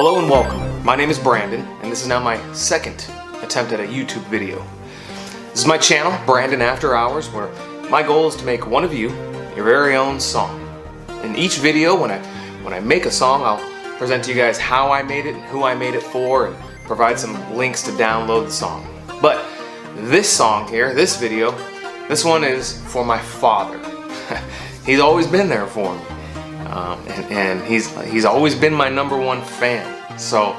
Hello and welcome. My name is Brandon, and this is now my second attempt at a YouTube video. This is my channel, Brandon After Hours, where my goal is to make one of you your very own song. In each video, when I make a song, I'll present to you guys how I made it and who I made it for, and provide some links to download the song. But this song here, this video, this one is for my father. He's always been there for me. And he's always been my #1 fan. So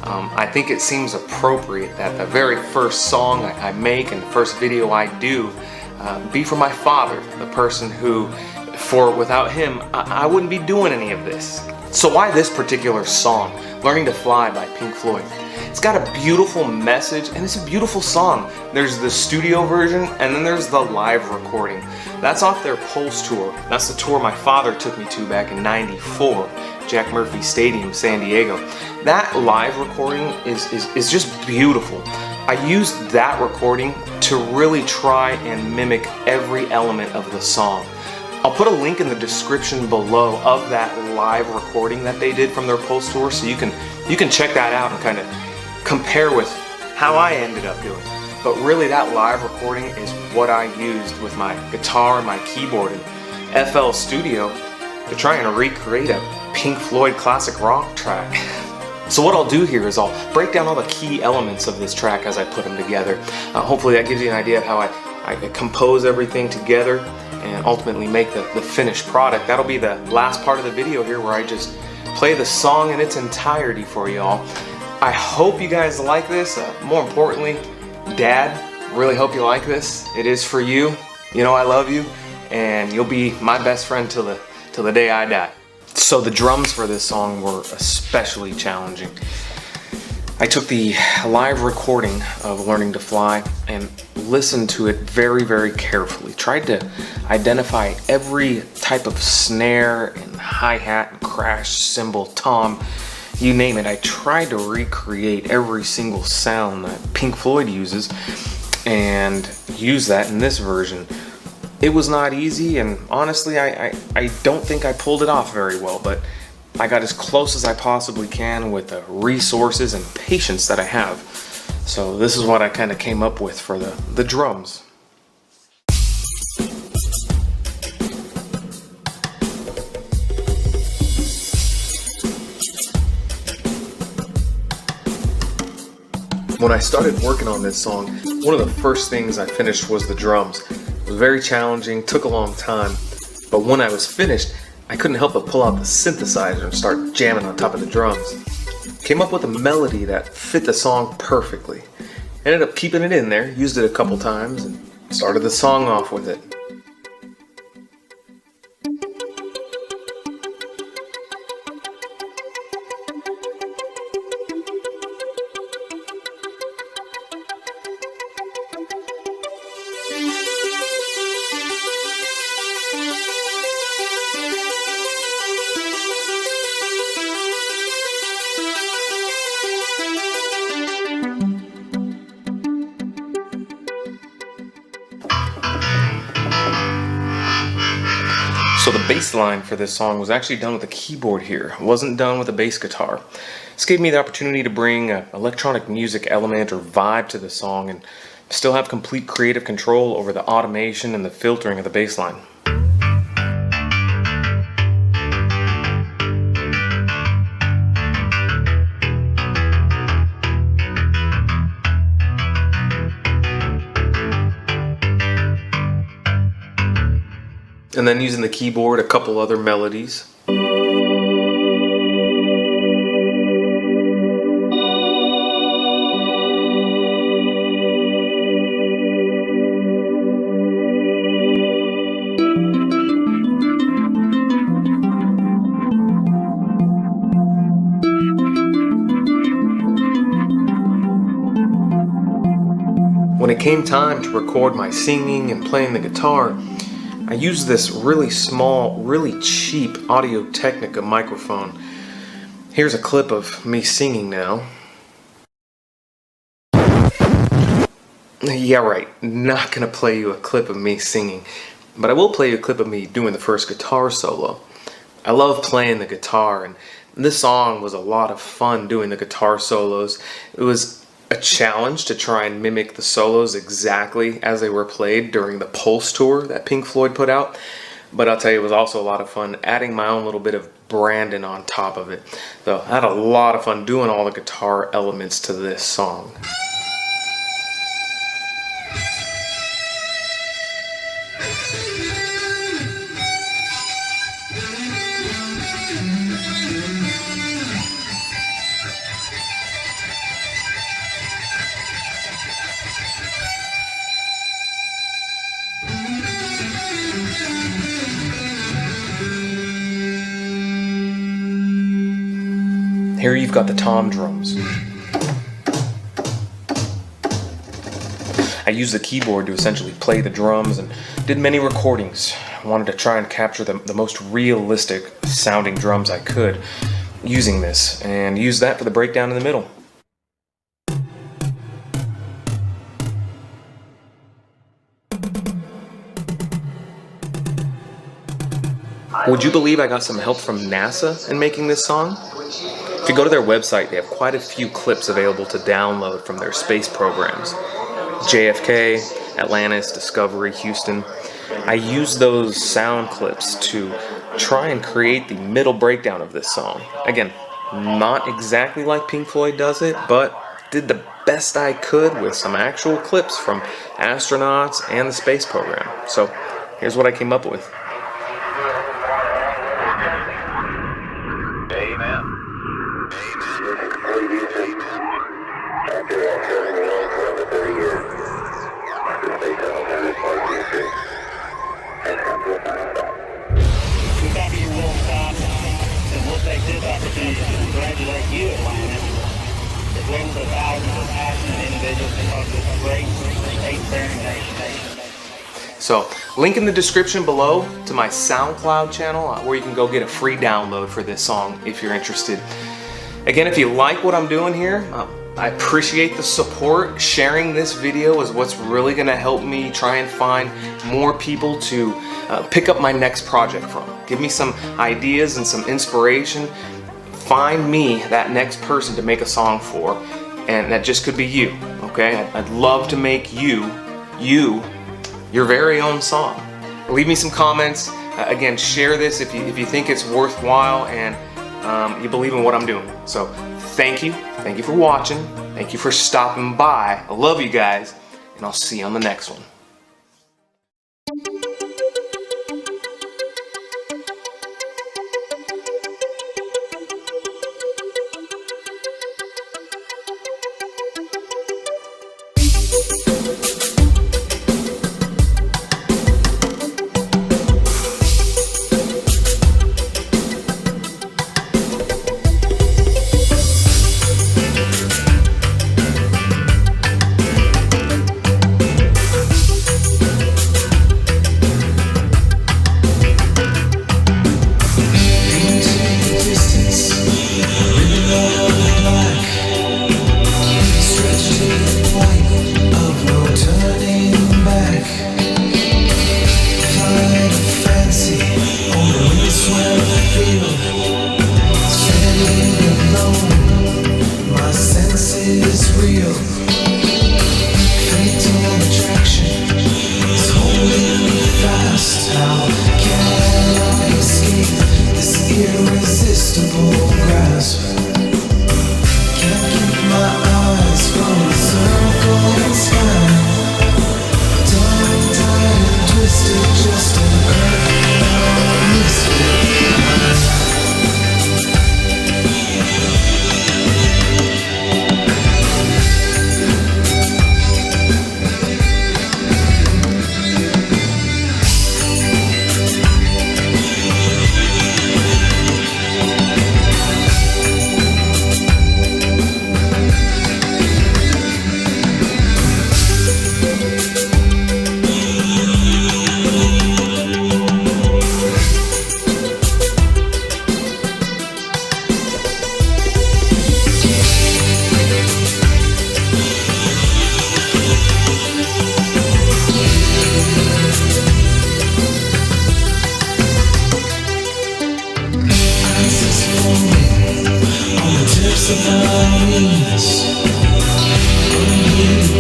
I think it seems appropriate that the very first song I make and the first video I do be for my father, the person who, without him, I wouldn't be doing any of this. So why this particular song, Learning to Fly by Pink Floyd? It's got a beautiful message and it's a beautiful song. There's the studio version and then there's the live recording. That's off their Pulse tour. That's the tour my father took me to back in '94, Jack Murphy Stadium, San Diego. That live recording is just beautiful. I used that recording to really try and mimic every element of the song. I'll put a link in the description below of that live recording that they did from their Pulse tour, so you can check that out and kind of compare with how I ended up doing. But really, that live recording is what I used with my guitar and my keyboard in FL Studio to try and recreate a Pink Floyd classic rock track. So what I'll do here is I'll break down all the key elements of this track as I put them together. Hopefully that gives you an idea of how I compose everything together and ultimately make the finished product. That'll be the last part of the video here, where I just play the song in its entirety for y'all. I hope you guys like this. More importantly, Dad, really hope you like this. It is for you. You know I love you, and you'll be my best friend till the day I die. So the drums for this song were especially challenging. I took the live recording of Learning to Fly and listened to it very, very carefully. Tried to identify every type of snare and hi-hat and crash cymbal, tom, you name it. I tried to recreate every single sound that Pink Floyd uses and use that in this version. It was not easy, and honestly, I don't think I pulled it off very well, but I got as close as I possibly can with the resources and patience that I have. So this is what I kind of came up with for the drums. When I started working on this song, one of the first things I finished was the drums. It was very challenging, took a long time, but when I was finished, I couldn't help but pull out the synthesizer and start jamming on top of the drums. Came up with a melody that fit the song perfectly. Ended up keeping it in there, used it a couple times, and started the song off with it. So the bass line for this song was actually done with a keyboard here. It wasn't done with a bass guitar. This gave me the opportunity to bring an electronic music element or vibe to the song and still have complete creative control over the automation and the filtering of the bass line. And then using the keyboard, a couple other melodies. When it came time to record my singing and playing the guitar, I used this really small, really cheap Audio-Technica microphone. Here's a clip of me singing now. Yeah, right, not gonna play you a clip of me singing, but I will play you a clip of me doing the first guitar solo. I love playing the guitar, and This song was a lot of fun doing the guitar solos. It was a challenge to try and mimic the solos exactly as they were played during the Pulse tour that Pink Floyd put out. But I'll tell you, it was also a lot of fun adding my own little bit of Brandon on top of it. So I had a lot of fun doing all the guitar elements to this song. Here you've got the tom drums. I used the keyboard to essentially play the drums and did many recordings. I wanted to try and capture the most realistic sounding drums I could using this, and use that for the breakdown in the middle. Would you believe I got some help from NASA in making this song? If you go to their website, they have quite a few clips available to download from their space programs. JFK, Atlantis, Discovery, Houston. I used those sound clips to try and create the middle breakdown of this song. Again, not exactly like Pink Floyd does it, but did the best I could with some actual clips from astronauts and the space program. So here's what I came up with. Congratulate you, Atlantis, as well as the thousands of passionate individuals across this great state-bearing nation. So, link in the description below to my SoundCloud channel where you can go get a free download for this song if you're interested. Again, if you like what I'm doing here, I appreciate the support. Sharing this video is what's really going to help me try and find more people to pick up my next project from. Give me some ideas and some inspiration. Find me that next person to make a song for, and that just could be you, okay? I'd love to make you your very own song. Leave me some comments. Again, share this if you think it's worthwhile and you believe in what I'm doing. So thank you for watching, thank you for stopping by. I love you guys, and I'll see you on the next one.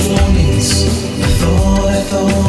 Warnings. I thought